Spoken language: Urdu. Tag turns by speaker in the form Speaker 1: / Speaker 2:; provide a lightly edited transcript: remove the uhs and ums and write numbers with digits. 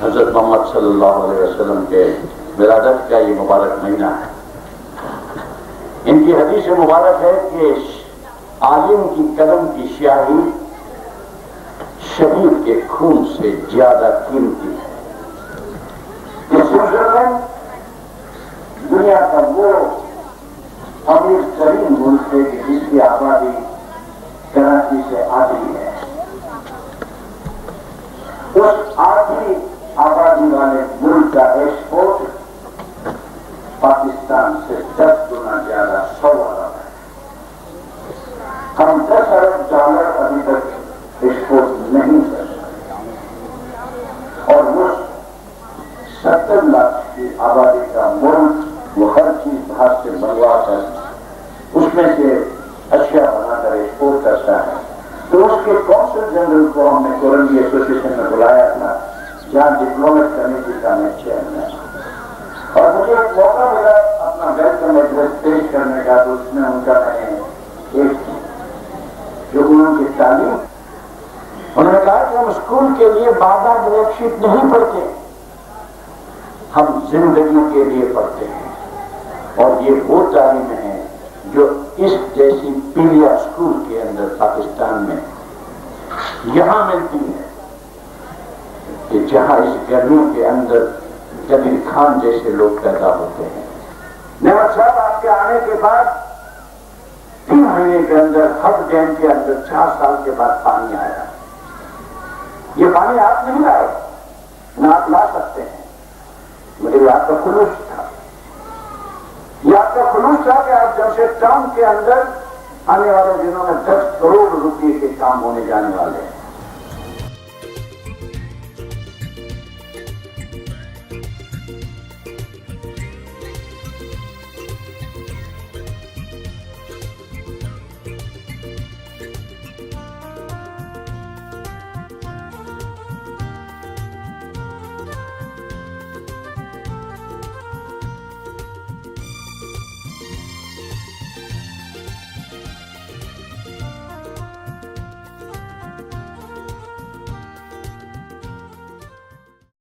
Speaker 1: حضرت محمد صلی اللہ علیہ وسلم کے ولادت کا یہ مبارک مہینہ ہے. ان کی حدیث مبارک ہے کہ عالم کی قلم کی سیاہی شہید کے خون سے زیادہ قیمتی ہے. اس سلسلے میں دنیا کا وہ امیر ترین ملک ہے کہ جس کی آبادی کراچی سے آدھی ہے. اس آدھی آبادی والے ملک کا ایکسپورٹ پاکستان سے 10 گنا زیادہ 100 ارب ہے. ہم 10 ارب ڈالر ابھی تک ایکسپورٹ نہیں کر سکتے اور وہ 70 لاکھ کی آبادی کا ملک وہ ہر چیز باہر سے منگوا کر اس میں سے اشیاء بنا کر ایکسپورٹ کرتا ہے. تو اس کے کونسل جنرل کو ہم نے کولمبیا ایسوسیشن میں بلایا تھا جہاں ڈپلومیٹ کمیٹی کا میں چیئرمین ہوں. اور مجھے ایک موقع ملا اپنا ویلکم ایڈریس پیش کرنے کا. تو اس میں ان کا میں نے ایک جو انہوں کی تعلیم انہوں نے کہا کہ ہم اسکول کے لیے بادہ بریک شیٹ نہیں پڑھتے, ہم زندگی کے لیے پڑھتے ہیں. اور یہ وہ تعلیم ہے جو اس جیسی پیلیا اسکول کے اندر پاکستان میں یہاں ملتی ہے کہ جہاں اس گرمی کے اندر کبیر خان جیسے لوگ پیدا ہوتے ہیں. نعمت صاحب آپ کے آنے کے بعد 3 مہینے کے اندر ہب ڈیم کے اندر 4 سال کے بعد پانی آیا. یہ پانی آپ نہیں لائے, نہ آپ لا سکتے ہیں, مگر یہ آپ کا خلوص تھا. یہ آپ کا خلوص تھا کہ آپ جمشید ٹاؤن کے اندر آنے والے دنوں میں 10 کروڑ روپے کے کام ہونے جانے والے ہیں.